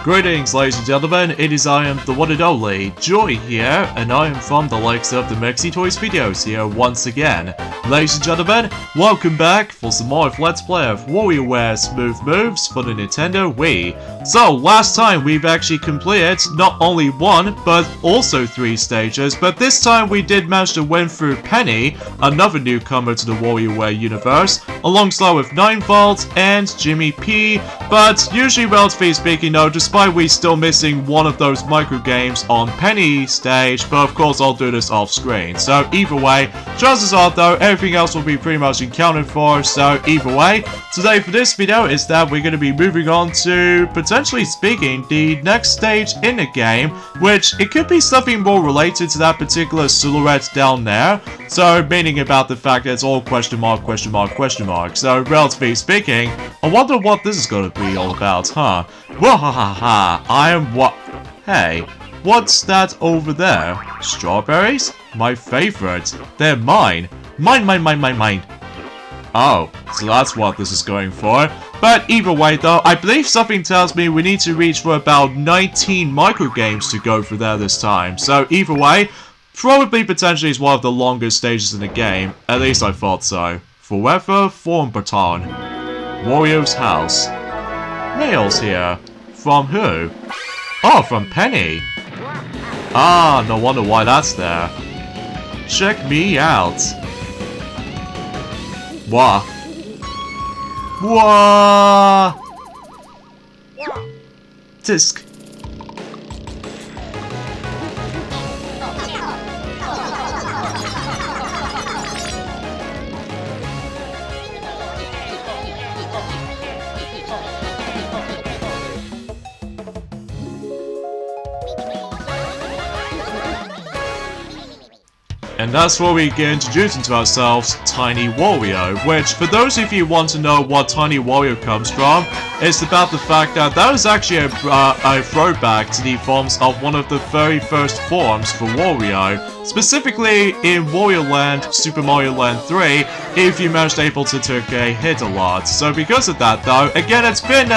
Greetings, ladies and gentlemen, it is I am the one and only Joy here, and I am from the likes of the Mexi Toys videos here once again. Ladies and gentlemen, welcome back for some more of Let's Play of WarioWare Smooth Moves for the Nintendo Wii. So, last time we've actually completed not only one, but also 3 stages, but this time we did manage to win through Penny, another newcomer to the WarioWare universe, alongside with 9V and Jimmy P, but usually relatively speaking though, despite we still missing one of those micro games on Penny stage, but of course I'll do this off screen. So either way, chances are though, everything else will be pretty much accounted for, so either way, today for this video is that we're going to be moving on to, potentially speaking, the next stage in the game, which it could be something more related to that particular silhouette down there, so meaning about the fact that it's all question mark, question mark, question mark. So relatively speaking, I wonder what this is going to be all about, huh? Wahahaha, I am what? Hey, what's that over there? Strawberries? My favorite. They're mine. Mine, mine, mine, mine, mine. Oh, so that's what this is going for. But either way though, I believe something tells me we need to reach for about 19 micro games to go for there this time. So either way, probably potentially is one of the longest stages in the game. At least I thought so. Forever from Baton. Wario's house. Mail's here. From who? Oh, from Penny. Ah, no wonder why that's there. Check me out. Wah. Wah. Disc. And that's where we get introduced to ourselves, Tiny Wario, which, for those of you who want to know what Tiny Wario comes from, it's about the fact that that was actually a throwback to the forms of one of the very first forms for Wario, specifically in Wario Land, Super Mario Land 3, if you managed able to take a hit a lot. So because of that though, again it's been,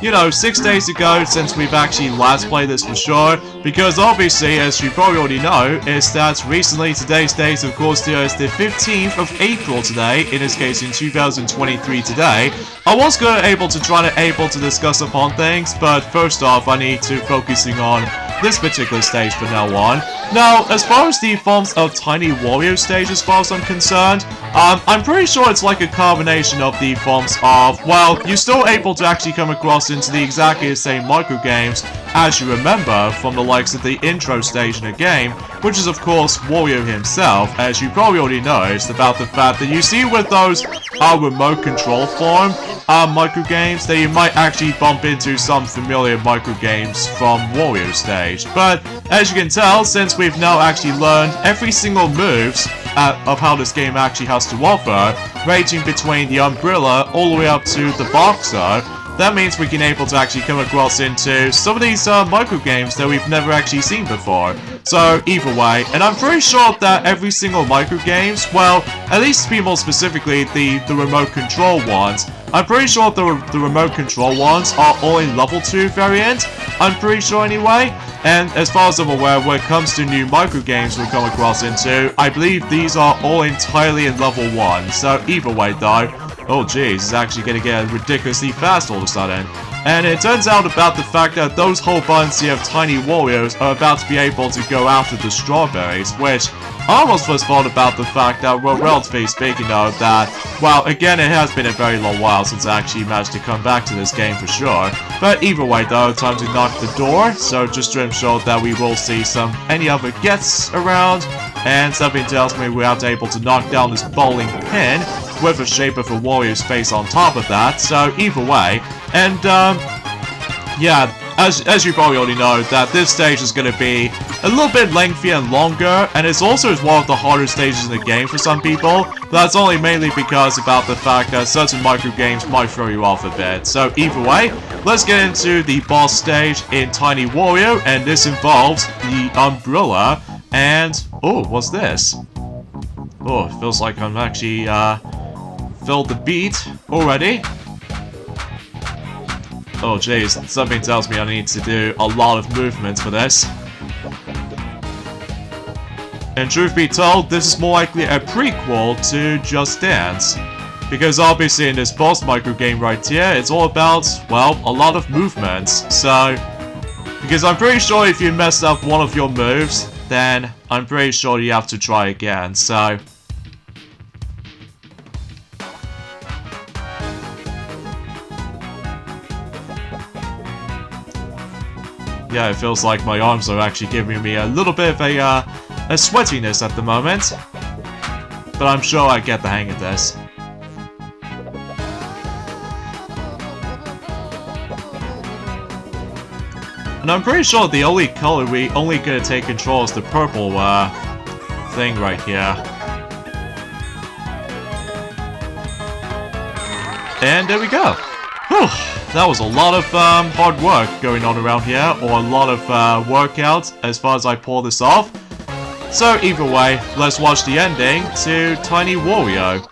you know, 6 days ago since we've actually last played this for sure, because obviously, as you probably already know, is that recently, today's date, of course, there is the 15th of April today, in this case in 2023 today. I was able to discuss upon things, but first off, I need to focusing on this particular stage from now on. Now, as far as the forms of Tiny Wario stage, as far as I'm concerned, I'm pretty sure it's like a combination of the forms of, well, you're still able to actually come across into the exactly the same micro games as you remember from the likes of the intro stage in the game, which is of course Wario himself, as you probably already noticed about the fact that you see with those remote control form micro games that you might actually bump into some familiar micro games from Wario stage. But as you can tell, since we've now actually learned every single moves of how this game actually has to offer, ranging between the umbrella all the way up to the boxer, that means we can able to actually come across into some of these micro games that we've never actually seen before. So either way, and I'm pretty sure that every single micro games, well, at least to be more specifically the remote control ones, I'm pretty sure the remote control ones are all in level 2 variant, I'm pretty sure anyway. And as far as I'm aware, when it comes to new micro games we come across into, I believe these are all entirely in level 1. So either way though, oh geez, it's actually gonna get ridiculously fast all of a sudden. And it turns out about the fact that those whole bunch of Tiny Warios are about to be able to go after the strawberries, which I almost was thought about the fact that, well, relatively speaking though, that, well, again, it has been a very long while since I actually managed to come back to this game for sure. But either way though, time to knock the door, so just to ensure that we will see any other gets around, and something tells me we're able to knock down this bowling pin with the shape of a Wario's face on top of that, so either way. And, yeah, as you probably already know, that this stage is going to be a little bit lengthy and longer, and it's also one of the harder stages in the game for some people. That's only mainly because about the fact that certain micro games might throw you off a bit. So either way, let's get into the boss stage in Tiny Wario, and this involves the umbrella, and, oh, what's this? Oh, it feels like I'm actually, filled the beat already. Oh jeez, something tells me I need to do a lot of movements for this. And truth be told, this is more likely a prequel to Just Dance. Because obviously in this boss micro game right here, it's all about, well, a lot of movements. So, because I'm pretty sure if you mess up one of your moves, then I'm pretty sure you have to try again, so... Yeah, it feels like my arms are actually giving me a little bit of a sweatiness at the moment. But I'm sure I get the hang of this. And I'm pretty sure the only color we only gonna take control is the purple thing right here. And there we go. Whew, that was a lot of hard work going on around here, or a lot of workouts as far as I pull this off. So either way, let's watch the ending to Tiny Wario.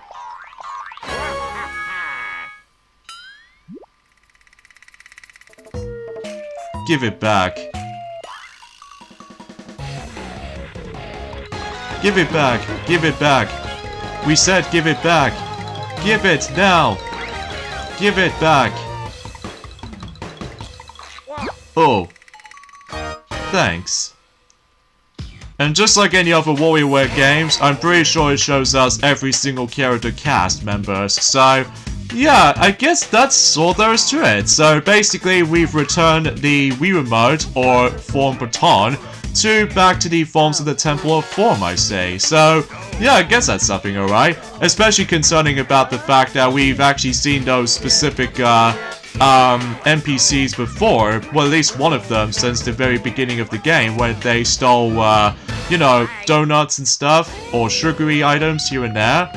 Give it back. Give it back. Give it back. We said give it back. Give it now. Give it back. Oh. Thanks. And just like any other WarioWare games, I'm pretty sure it shows us every single character cast members. So, yeah, I guess that's all there is to it. So basically, we've returned the Wii Remote, or form Baton, back to the forms of the Temple of Form, I say. So, yeah, I guess that's something alright. Especially concerning about the fact that we've actually seen those specific NPCs before, well, at least one of them since the very beginning of the game, where they stole, you know, donuts and stuff, or sugary items here and there.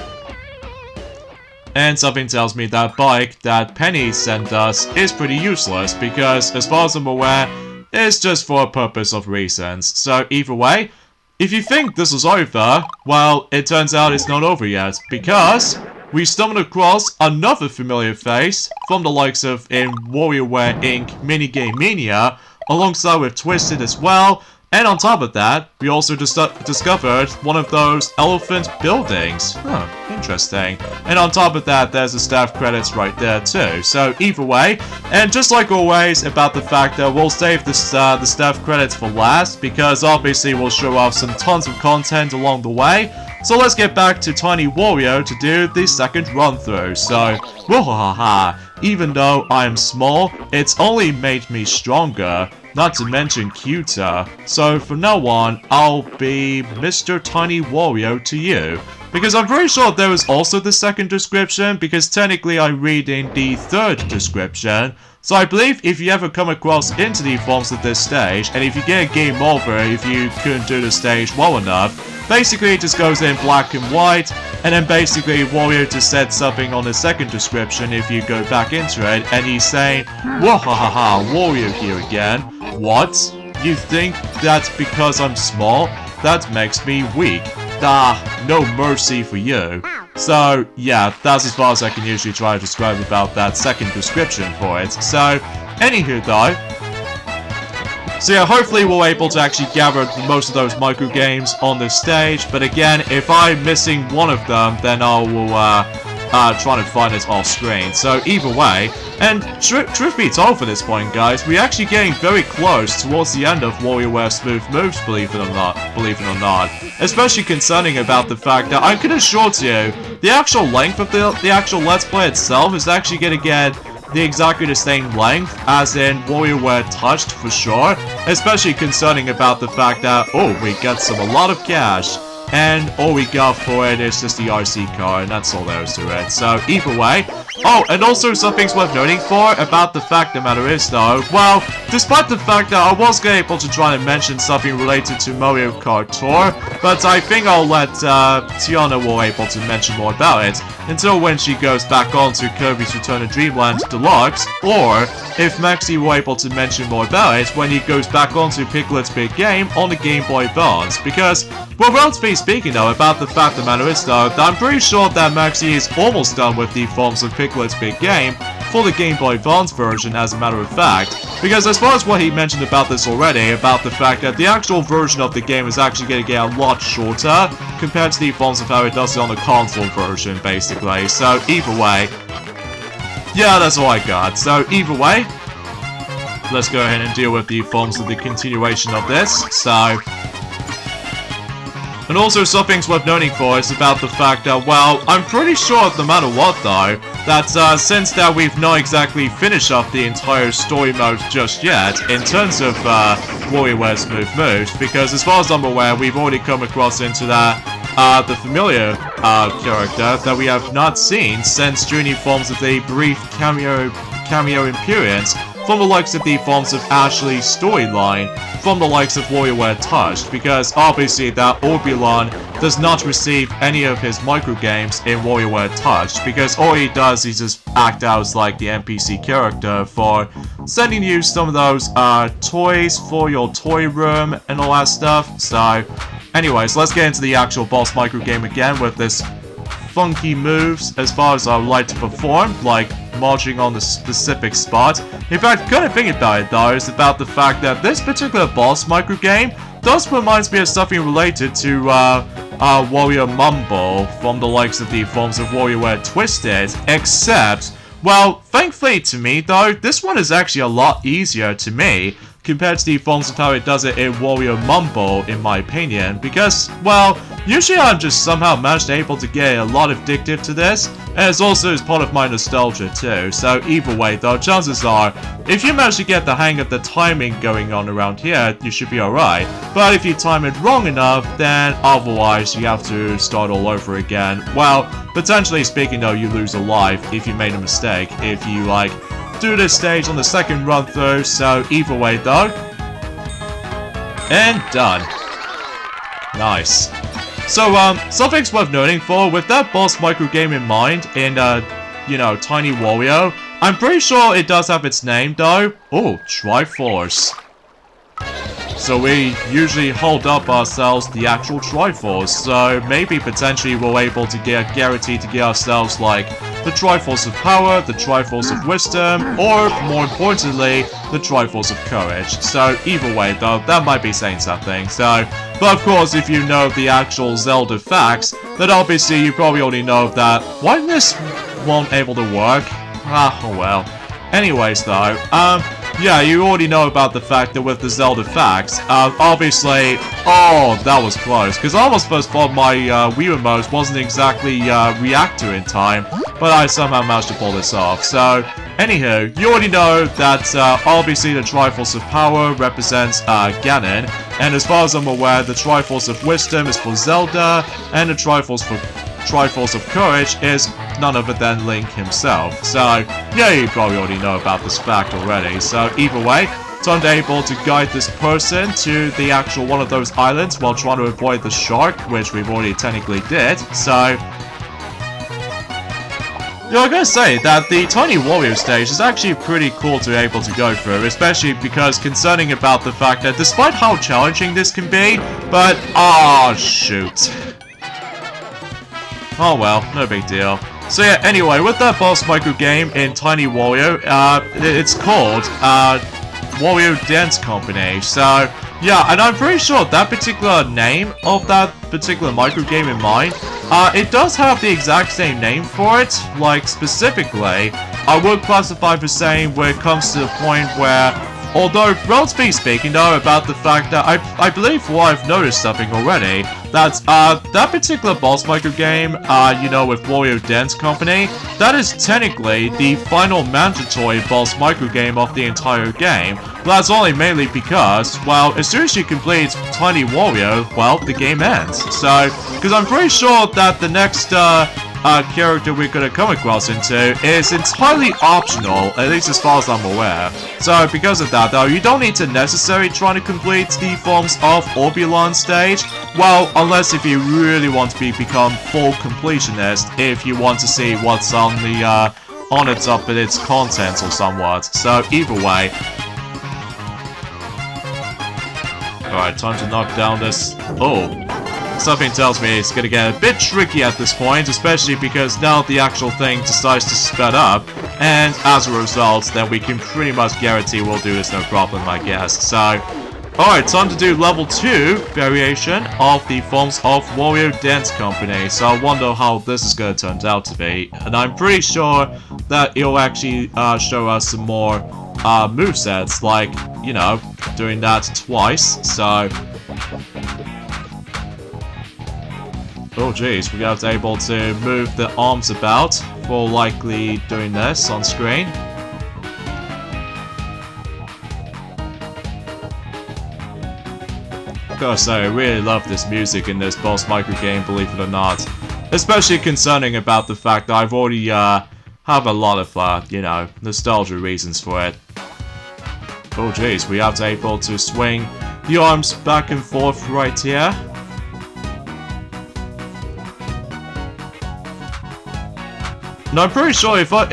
And something tells me that bike that Penny sent us is pretty useless, because as far as I'm aware, it's just for a purpose of reasons. So either way, if you think this is over, well, it turns out it's not over yet, because we stumbled across another familiar face from the likes of in WarioWare Inc. Minigame Mania, alongside with Twisted as well. And on top of that, we also discovered one of those elephant buildings. Huh, interesting. And on top of that, there's the staff credits right there too. So either way, and just like always about the fact that we'll save the staff credits for last, because obviously we'll show off some tons of content along the way. So let's get back to Tiny Wario to do the second run through. So, wahaha, even though I am small, it's only made me stronger. Not to mention cuter. So from now on, I'll be Mr. Tiny Wario to you. Because I'm pretty sure there was also the second description, because technically I'm reading the third description. So I believe if you ever come across into the forms of this stage, and if you get a game over if you couldn't do the stage well enough, basically it just goes in black and white, and then basically Wario just said something on the second description if you go back into it, and he's saying, "Wahahaha, Wario here again. What? You think that's because I'm small? That makes me weak. Ah, no mercy for you." So, yeah, that's as far as I can usually try to describe about that second description for it. So, anywho though, so yeah, hopefully we're able to actually gather most of those micro games on this stage, but again, if I'm missing one of them, then I will try to find it off screen. So either way, and truth be told for this point guys, we're actually getting very close towards the end of WarioWare Smooth Moves, believe it or not. Especially concerning about the fact that I can assure you, the actual length of the actual Let's Play itself is actually going to get exactly the same length as in WarioWare Touched for sure, especially concerning about the fact that, oh, we got a lot of cash, and all we got for it is just the RC car, and that's all there is to it. So either way, oh, and also something's worth noting for about the fact the matter is though, well, despite the fact that I was able to try and mention something related to Mario Kart Tour, but I think I'll let Tiana will able to mention more about it until when she goes back on to Kirby's Return to Dreamland Deluxe, or if Maxie will able to mention more about it when he goes back onto Piglet's Big Game on the Game Boy Advance, because, well, relatively speaking though, about the fact the matter is though, that I'm pretty sure that Maxie is almost done with the forms of Piglet's Big Game, for the Game Boy Advance version, as a matter of fact. Because as far as what he mentioned about this already, about the fact that the actual version of the game is actually going to get a lot shorter compared to the forms of how it does it on the console version, basically. So either way, yeah, that's all I got. So either way, let's go ahead and deal with the forms of the continuation of this. So, and also something worth noting for is about the fact that, well, I'm pretty sure no matter what though, that since that we've not exactly finished up the entire story mode just yet, in terms of WarioWare Smooth Moves, because as far as I'm aware, we've already come across into that, the familiar character that we have not seen since during the forms of the brief cameo appearance from the likes of the forms of Ashley's storyline, from the likes of WarioWare Touched, because obviously that Orbulon does not receive any of his microgames in WarioWare Touched, because all he does is just act out as like the NPC character for sending you some of those toys for your toy room and all that stuff. So anyways, let's get into the actual boss microgame again with this funky moves as far as I would like to perform, like marching on the specific spot. In fact, kind of thinking about it though, is about the fact that this particular boss microgame does remind me of something related to Wario Mumble from the likes of the forms of WarioWare Twisted, except, well, thankfully to me though, this one is actually a lot easier to me compared to the forms of how it does it in Wario Mumble, in my opinion, because, well, usually I'm just somehow managed able to get a lot addictive to this, and it's also as part of my nostalgia too, so either way though, chances are, if you manage to get the hang of the timing going on around here, you should be alright, but if you time it wrong enough, then otherwise you have to start all over again. Well, potentially speaking though, you lose a life if you made a mistake, if you, like, do this stage on the second run through, so either way though. And done. Nice. So, something's worth noting for, with that boss microgame in mind, in, you know, Tiny Wario, I'm pretty sure it does have its name though. Oh, Triforce. So we usually hold up ourselves the actual Triforce, so maybe potentially we're able to get guaranteed to get ourselves like the Triforce of Power, the Triforce of Wisdom, or more importantly, the Triforce of Courage. So either way though, that might be saying something. So, but of course if you know the actual Zelda facts, then obviously you probably already know that why this won't able to work. Oh well. Anyways though, yeah, you already know about the fact that with the Zelda facts, obviously, oh, that was close, because I almost first thought my Wii remote wasn't exactly reactor in time, but I somehow managed to pull this off. So, anywho, you already know that obviously the Triforce of Power represents Ganon, and as far as I'm aware, the Triforce of Wisdom is for Zelda, and the Triforce of Courage is none other than Link himself. So, yeah, you probably already know about this fact already. So, either way, I'm able to guide this person to the actual one of those islands while trying to avoid the shark, which we've already technically did. So, yeah, I gotta say that the Tiny Wario stage is actually pretty cool to be able to go through, especially because concerning about the fact that despite how challenging this can be, but, ah, shoot. Oh well, no big deal. So yeah, anyway, with that boss microgame in Tiny Wario, it's called, Wario Dance Company. So, yeah, and I'm pretty sure that particular name of that particular microgame in mind, it does have the exact same name for it. Like, specifically, I would classify for saying where it comes to the point where, although, relatively speaking though, about the fact that I believe what I've noticed something already, that that particular boss microgame, you know, with Wario Dance Company, that is technically the final mandatory boss microgame of the entire game. But that's only mainly because, well, as soon as you complete Tiny Wario, well, the game ends. So, because I'm pretty sure that the next, character we're gonna come across into is entirely optional, at least as far as I'm aware. So because of that though, you don't need to necessarily try to complete the forms of Orbulon stage, well, unless if you really want to become full completionist, if you want to see what's on the, on its up in its contents or somewhat. So either way. Alright, time to knock down this, oh. something tells me it's gonna get a bit tricky at this point, especially because now the actual thing decides to sped up, and as a result, then we can pretty much guarantee we'll do this no problem, I guess. So, alright, time to do level 2 variation of the forms of Wario Dance Company. So I wonder how this is gonna turn out to be, and I'm pretty sure that it'll actually show us some more movesets, like, you know, doing that twice, so... Oh jeez, we're gonna be able to move the arms about for likely doing this on screen. Gotta say, I really love this music in this boss microgame, believe it or not. Especially concerning about the fact that I've already have a lot of, you know, nostalgia reasons for it. Oh jeez, we have to be able to swing the arms back and forth right here. And I'm pretty sure if I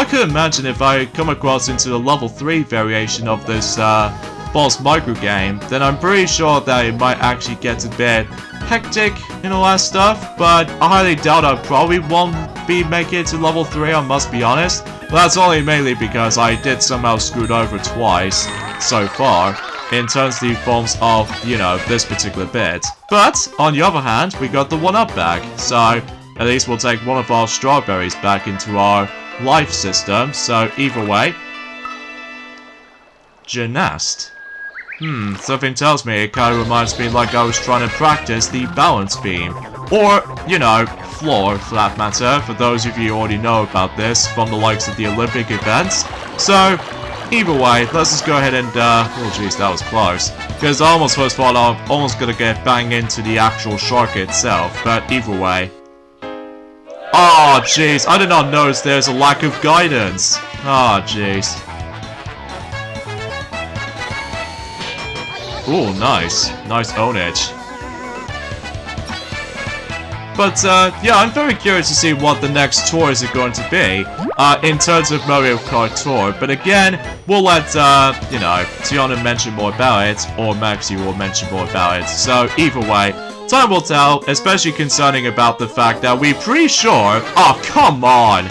could imagine if I come across into the level 3 variation of this boss microgame, then I'm pretty sure that it might actually get a bit hectic and all that stuff, but I highly doubt I probably won't be making it to level 3, I must be honest. But that's only mainly because I did somehow screwed over twice so far in terms of the forms of, you know, this particular bit. But, on the other hand, we got the 1-up back, so at least we'll take one of our strawberries back into our life system, so either way. Gymnast. Something tells me it kind of reminds me like I was trying to practice the balance beam. Or, you know, floor, for that matter, for those of you who already know about this from the likes of the Olympic events. So, either way, let's just go ahead and, oh jeez, that was close. Because I almost first thought I'm almost gonna get banged into the actual shark itself, but either way. Oh jeez, I did not notice there's a lack of guidance. Oh jeez. Ooh, nice. Nice ownage. But, yeah, I'm very curious to see what the next tours are going to be, in terms of Mario Kart Tour. But again, we'll let, you know, Tiana mention more about it, or Maxi will mention more about it. So, either way, time will tell, especially concerning about the fact that we're pretty sure... Oh, come on!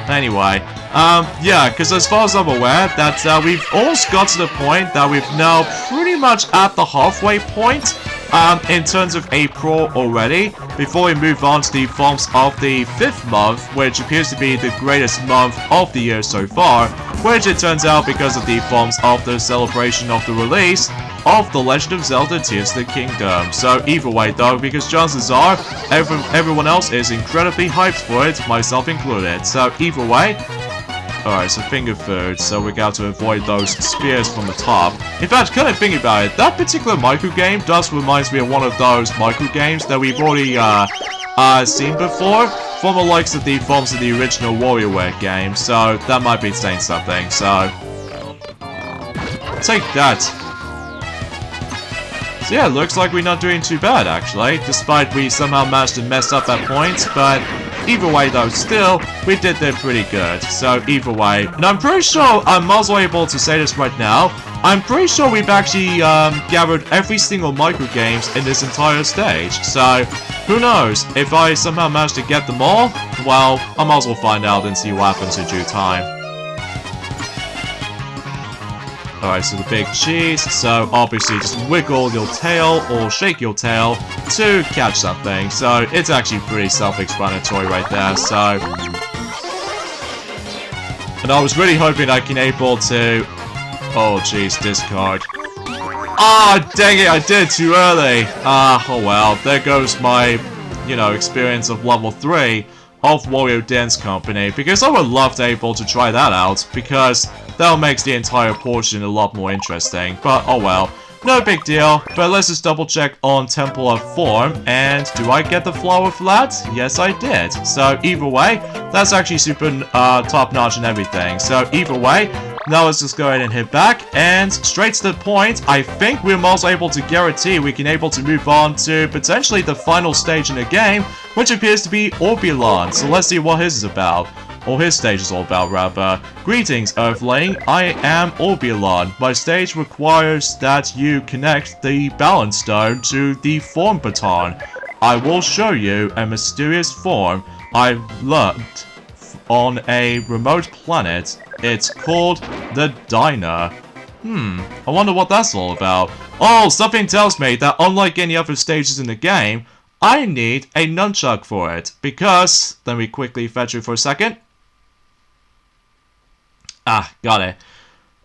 Anyway, yeah, because as far as I'm aware, that we've almost got to the point that we've now pretty much at the halfway point, in terms of April already, before we move on to the forms of the 5th month, which appears to be the greatest month of the year so far, which it turns out because of the forms of the celebration of the release of The Legend of Zelda Tears of the Kingdom. So either way though, because chances are, everyone else is incredibly hyped for it, myself included. So either way, alright, so finger food, so we got to avoid those spears from the top. In fact, kind of thinking about it, that particular microgame does remind me of one of those microgames that we've already seen before, from the likes of the forms of the original WarioWare game, so that might be saying something, so... Take that! So yeah, looks like we're not doing too bad actually, despite we somehow managed to mess up at points, but either way though, still, we did pretty good, so either way. And I'm pretty sure I'm also able to say this right now, I'm pretty sure we've actually gathered every single microgames in this entire stage, so who knows, if I somehow manage to get them all, well, I might as well find out and see what happens in due time. Alright, so the big cheese, so obviously just wiggle your tail or shake your tail to catch something, so it's actually pretty self-explanatory right there, so... And I was really hoping I can able to... Oh jeez, discard. Ah, dang it, I did it too early! Oh well, there goes my, you know, experience of level 3 of Wario Dance Company, because I would love to be able to try that out, because that makes the entire portion a lot more interesting, but oh well. No big deal, but let's just double check on Temple of Form, and do I get the flower for that? Yes I did. So either way, that's actually super top notch and everything, so either way, now let's just go ahead and hit back, and straight to the point, I think we're also able to guarantee we can able to move on to potentially the final stage in the game, which appears to be Orbulon, so let's see what his is about. Or his stage is all about, rather. Greetings, Earthling. I am Orbulon. My stage requires that you connect the balance stone to the form baton. I will show you a mysterious form I learned on a remote planet. It's called the Diner. I wonder what that's all about. Oh, something tells me that unlike any other stages in the game, I need a nunchuck for it. Because, let me quickly fetch it for a second. Ah, got it.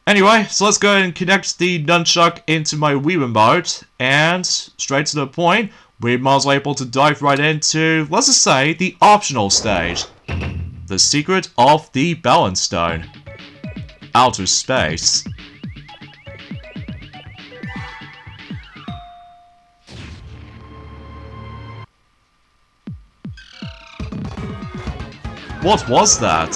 Anyway, so let's go ahead and connect the nunchuck into my Wii Remote. And, straight to the point, we might as well able to dive right into, let's just say, the optional stage. The Secret of the Balance Stone. Outer Space. What was that?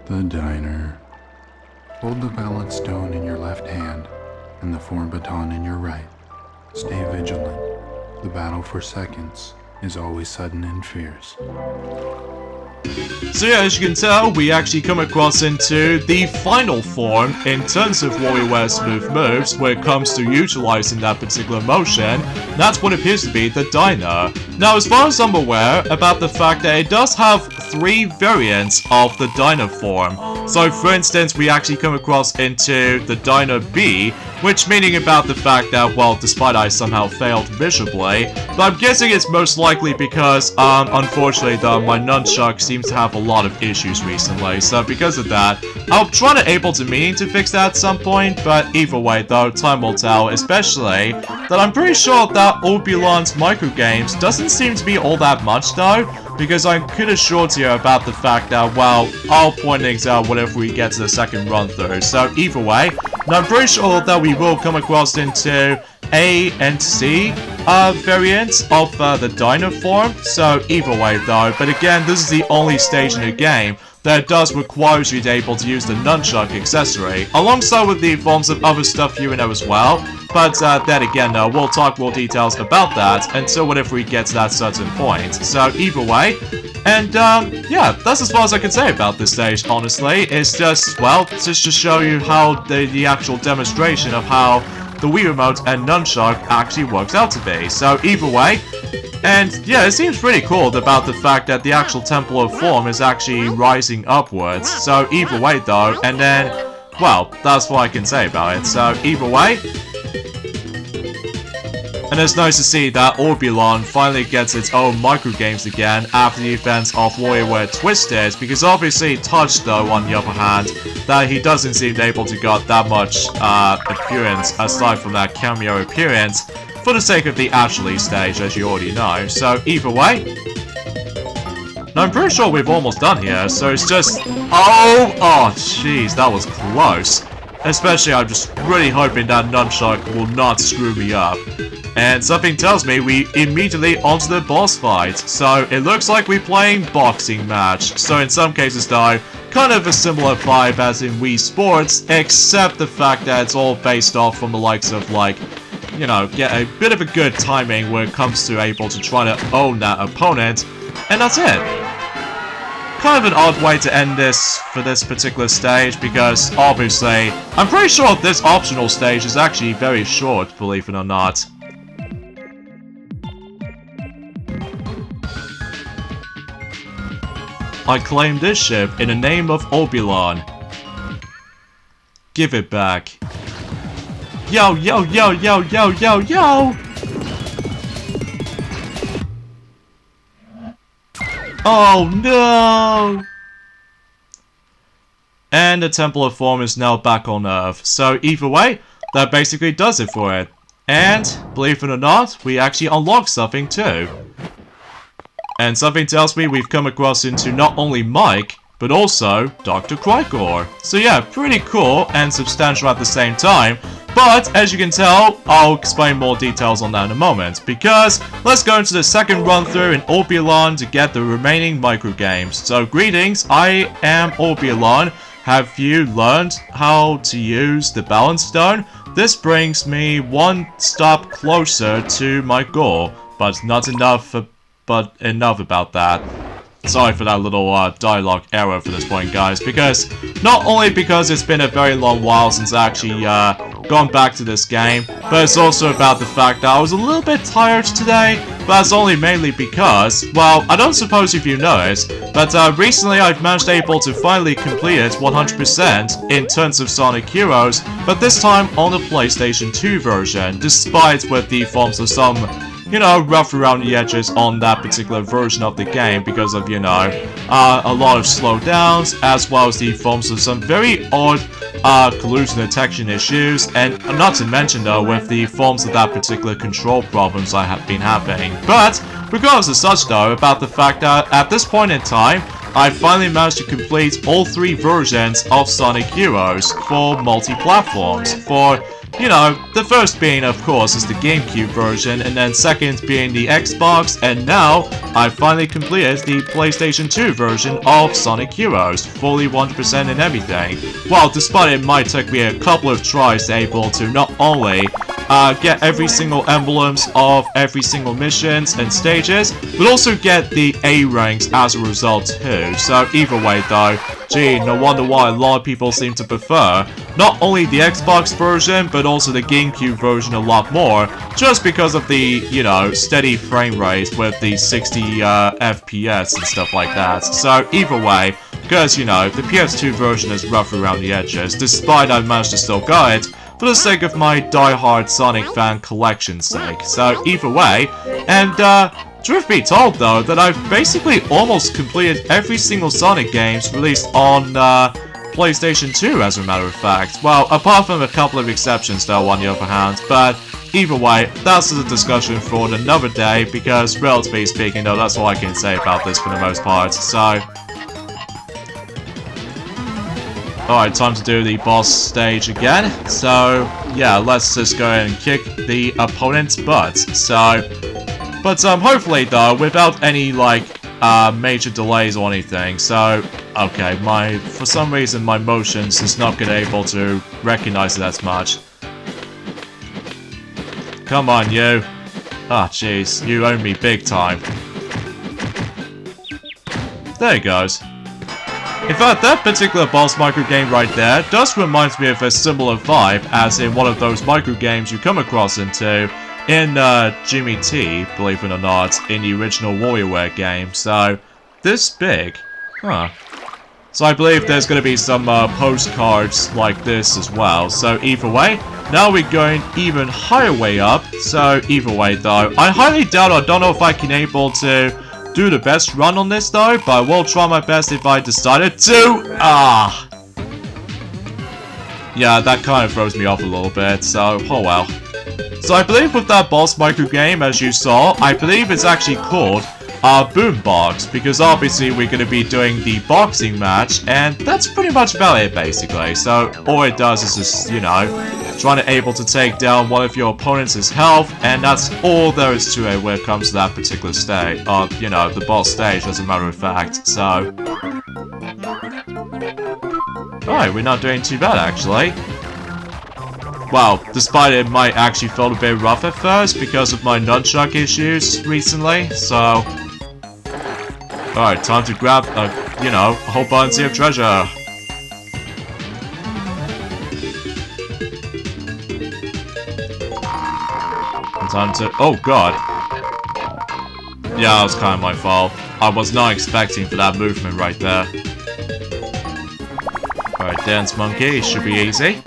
The Diner. Hold the balance stone in your left hand and the form baton in your right. Stay vigilant. The battle for seconds is always sudden and fierce. So yeah, as you can tell, we actually come across into the final form in terms of WarioWare smooth moves when it comes to utilizing that particular motion. That's what appears to be the Diner. Now, as far as I'm aware about the fact that it does have 3 variants of the Diner form. So, for instance, we actually come across into the Diner B, which meaning about the fact that, well, despite I somehow failed miserably, but I'm guessing it's most likely because, unfortunately though, my nunchuck seems to have a lot of issues recently, so because of that, I'll try to able to meaning to fix that at some point, but either way though, time will tell, especially that I'm pretty sure that Orbulon's microgames doesn't seem to be all that much though, because I could assure to you about the fact that, well, I'll point things out whenever we get to the second run through, so either way, and I'm pretty sure that we will come across into A and C variants of the Diner form, so either way though, but again, this is the only stage in the game that does require you to be able to use the nunchuck accessory, alongside with the forms of other stuff here and there as well, but then again, we'll talk more details about that until whenever we get to that certain point, so either way, and yeah, that's as far as I can say about this stage, honestly. It's just, well, just to show you how the actual demonstration of how the Wii Remote and nunchuck actually works out to be, so either way. And yeah, it seems pretty cool about the fact that the actual Temple of Form is actually rising upwards. So either way though, and then, well, that's what I can say about it. So either way. And it's nice to see that Orbulon finally gets its own microgames again after the events of WarioWare Twisted, because obviously Touch though, on the other hand, that he doesn't seem able to got that much appearance aside from that cameo appearance, for the sake of the actually stage, as you already know. So either way, now I'm pretty sure we've almost done here, so it's just, oh jeez, that was close. Especially, I'm just really hoping that nunchuck will not screw me up. And something tells me we immediately onto the boss fight. So it looks like we're playing boxing match. So in some cases though, kind of a similar vibe as in Wii Sports, except the fact that it's all based off from the likes of, like, you know, get a bit of a good timing when it comes to able to try to own that opponent, and that's it. Kind of an odd way to end this for this particular stage, because obviously, I'm pretty sure this optional stage is actually very short, believe it or not. I claim this ship in the name of Orbulon. Give it back. Yo, yo, yo, yo, yo, yo, yo! Oh no! And the Temple of Form is now back on Earth. So either way, that basically does it for it. And, believe it or not, we actually unlocked something too. And something tells me we've come across into not only Mike, but also Dr. Crygor. So yeah, pretty cool and substantial at the same time. But But, as you can tell, I'll explain more details on that in a moment, because let's go into the second run-through in Orbulon to get the remaining microgames. So, greetings, I am Orbulon. Have you learned how to use the balance stone? This brings me one stop closer to my goal, but enough about that. Sorry for that little dialogue error for this point, guys, because not only because it's been a very long while since I actually gone back to this game, but it's also about the fact that I was a little bit tired today, but that's only mainly because, well, I don't suppose if you noticed, but recently I've managed able to finally complete it 100% in terms of Sonic Heroes, but this time on the PlayStation 2 version, despite with the forms of some, you know, rough around the edges on that particular version of the game because of, you know, a lot of slowdowns, as well as the forms of some very odd collision detection issues, and not to mention though with the forms of that particular control problems I have been having. But regardless of such though, about the fact that at this point in time, I finally managed to complete all 3 versions of Sonic Heroes for multi-platforms. For, you know, the first being, of course, is the GameCube version, and then second being the Xbox, and now I finally completed the PlayStation 2 version of Sonic Heroes, fully 100% and everything. Well, despite it might take me a couple of tries to able to not only get every single emblems of every single missions and stages, but also get the A ranks as a result too. So either way though, gee, no wonder why a lot of people seem to prefer not only the Xbox version, but also the GameCube version a lot more, just because of the, you know, steady frame rate with the 60 FPS and stuff like that. So either way, because, you know, the PS2 version is rough around the edges, despite I've managed to still get it, for the sake of my die-hard Sonic fan collection's sake. So either way, and truth be told though, that I've basically almost completed every single Sonic games released on PlayStation 2 as a matter of fact. Well, apart from a couple of exceptions though on the other hand, but either way, that's a discussion for another day, because relatively speaking though, that's all I can say about this for the most part, so... Alright, time to do the boss stage again. So, yeah, let's just go ahead and kick the opponent's butt. So, but hopefully though, without any like major delays or anything. So, okay, for some reason my motions is not gonna able to recognize it as much. Come on, you. Ah, jeez, you owe me big time. There he goes. In fact, that particular boss microgame right there does remind me of a similar vibe as in one of those microgames you come across into in Jimmy T, believe it or not, in the original WarioWare game. So, this big. Huh. So I believe there's going to be some postcards like this as well. So either way, now we're going even higher way up. So either way though, I highly doubt, I don't know if I can able to do the best run on this though, but I will try my best if I decided to. Yeah, that kind of throws me off a little bit, so oh well. So I believe with that boss micro game, as you saw, I believe it's actually called Boombox, because obviously we're going to be doing the boxing match, and that's pretty much about it basically. So all it does is just, you know, trying to able to take down one of your opponent's health, and that's all there is to it when it comes to that particular stage, you know, the boss stage as a matter of fact. So alright, we're not doing too bad actually. Well, despite it might actually feel a bit rough at first because of my nunchuck issues recently, so... Alright, time to grab, you know, a whole bunch of treasure. And time to... Oh god. Yeah, that was kind of my fault. I was not expecting for that movement right there. Alright, Dance Monkey, should be easy.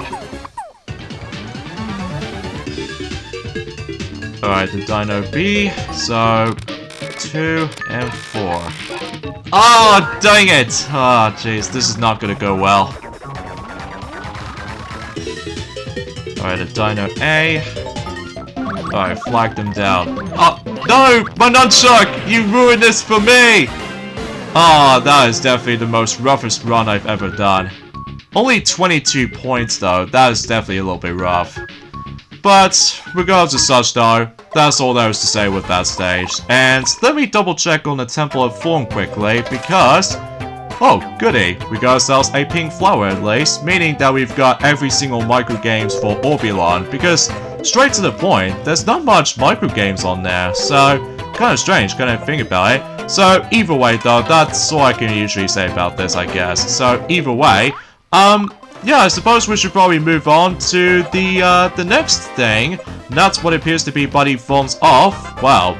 Alright, the Dino B, so 2 and 4. Oh, dang it! Oh, jeez, this is not gonna go well. Alright, the Dino A. Alright, flag them down. Oh, no! My nunchuck! You ruined this for me! Oh, that is definitely the most roughest run I've ever done. Only 22 points though, that is definitely a little bit rough. But regardless of such though, that's all there is to say with that stage. And let me double check on the Temple of Thorn quickly, because... oh, goody. We got ourselves a pink flower at least, meaning that we've got every single microgames for Orbulon, because straight to the point, there's not much microgames on there, so kind of strange, kind of think about it. So either way though, that's all I can usually say about this, I guess. So either way, yeah, I suppose we should probably move on to the next thing. And that's what appears to be Buddy Forms of, well,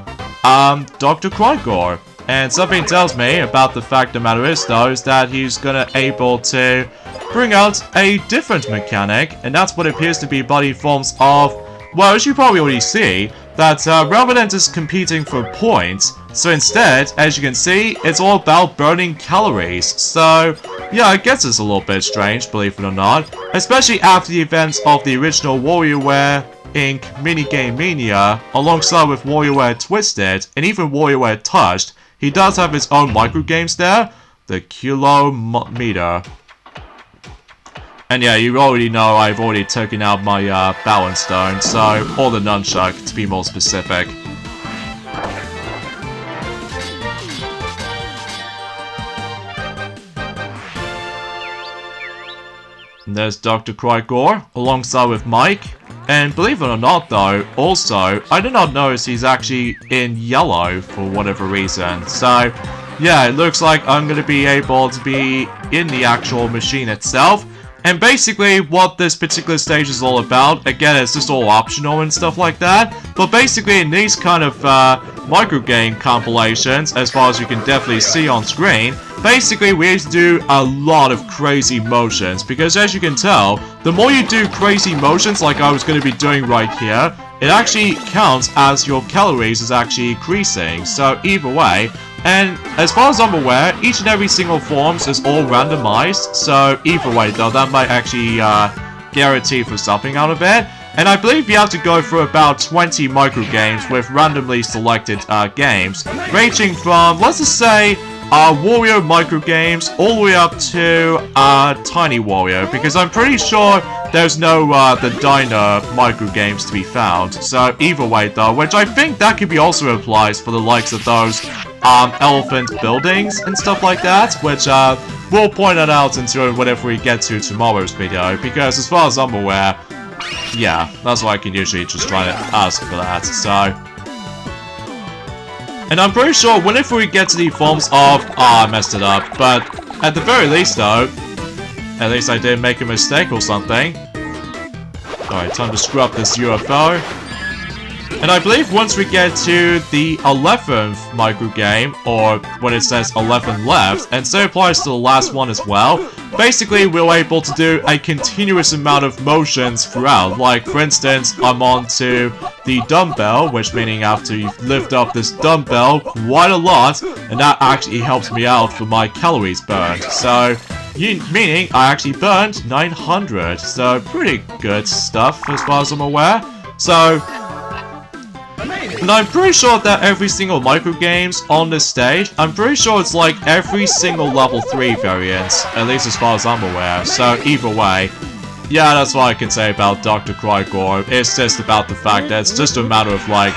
Dr. Crygor. And something tells me about the fact the matter is though, is that he's gonna able to bring out a different mechanic, and that's what appears to be Buddy Forms of, well, as you probably already see, that rather than just competing for points, so instead, as you can see, it's all about burning calories. So, yeah, I guess it's a little bit strange, believe it or not, especially after the events of the original WarioWare Inc. Minigame Mania, alongside with WarioWare Twisted, and even WarioWare Touched. He does have his own microgames there, the Kelorometer. And yeah, you already know I've already taken out my balance stone, so, or the nunchuck to be more specific. And there's Dr. Crygor, alongside with Mike. And believe it or not though, also, I did not notice he's actually in yellow for whatever reason. So, yeah, it looks like I'm going to be able to be in the actual machine itself. And basically, what this particular stage is all about, again, it's just all optional and stuff like that. But basically, in these kind of microgame compilations, as far as you can definitely see on screen, basically we have to do a lot of crazy motions. Because as you can tell, the more you do crazy motions like I was going to be doing right here, it actually counts as your calories is actually increasing. So either way, and as far as I'm aware, each and every single forms is all randomized, so either way though, that might actually guarantee for something out of it. And I believe you have to go through about 20 microgames with randomly selected games, ranging from, let's just say, Wario microgames all the way up to Tiny Wario, because I'm pretty sure there's no the Diner microgames to be found. So either way though, which I think that could be also applies for the likes of those elephant buildings and stuff like that, which we'll point that out into whenever we get to tomorrow's video, because as far as I'm aware, yeah, that's why I can usually just try to ask for that, so... And I'm pretty sure whenever we get to the forms of... I messed it up, but at the very least though, at least I didn't make a mistake or something. Alright, time to screw up this UFO. And I believe once we get to the 11th microgame, or when it says 11 left, and so applies to the last one as well, basically we're able to do a continuous amount of motions throughout. Like, for instance, I'm on to the dumbbell, which meaning I have to lift up this dumbbell quite a lot, and that actually helps me out for my calories burned. So, meaning I actually burned 900, so pretty good stuff as far as I'm aware. So... and I'm pretty sure that every single microgames on this stage, I'm pretty sure it's like every single level 3 variants, at least as far as I'm aware, so either way. Yeah, that's what I can say about Dr. Crygor. It's just about the fact that it's just a matter of like,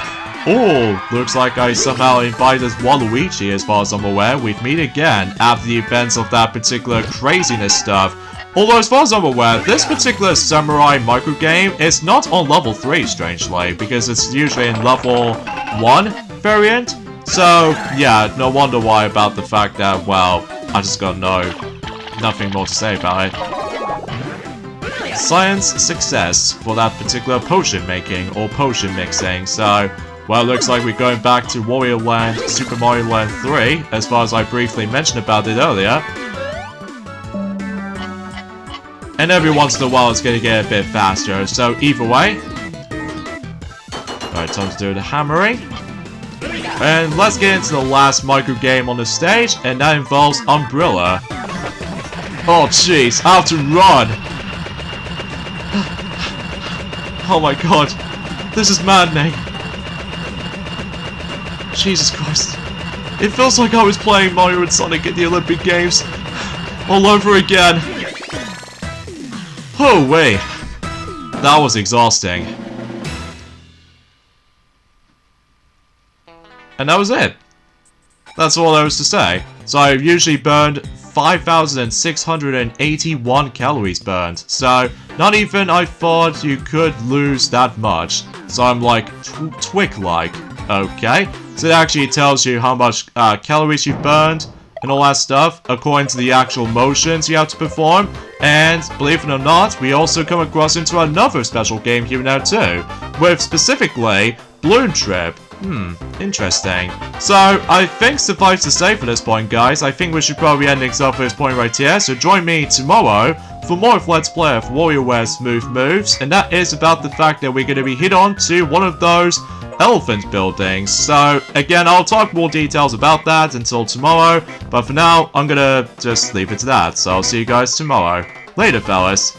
oh, looks like I somehow invited Waluigi as far as I'm aware. We've met again after the events of that particular craziness stuff. Although, as far as I'm aware, this particular samurai microgame is not on level 3, strangely, because it's usually in level 1 variant. So, yeah, no wonder why about the fact that, well, I just got nothing more to say about it. Science success for that particular potion making, or potion mixing, so... well, it looks like we're going back to Wario Land, Super Mario Land 3, as far as I briefly mentioned about it earlier. And every once in a while it's gonna get a bit faster, so either way. Alright, time to do the hammering. And let's get into the last micro game on the stage, and that involves Umbrella. Oh jeez, I have to run! Oh my god, this is maddening. Jesus Christ. It feels like I was playing Mario and Sonic at the Olympic Games all over again. Oh wait, that was exhausting. And that was it. That's all there was to say. So I usually burned 5,681 calories burned. So not even I thought you could lose that much. So I'm like, Twick-like. Okay. So it actually tells you how much calories you've burned and all that stuff according to the actual motions you have to perform. And believe it or not, we also come across into another special game here now too, with specifically Balloon Trip. Interesting. So, I think suffice to say for this point, guys, I think we should probably end things up at this point right here. So join me tomorrow for more of Let's Play of WarioWare Smooth Moves, and that is about the fact that we're going to be hit on to one of those elephant buildings. So, again, I'll talk more details about that until tomorrow, but for now, I'm going to just leave it to that. So I'll see you guys tomorrow. Later, fellas.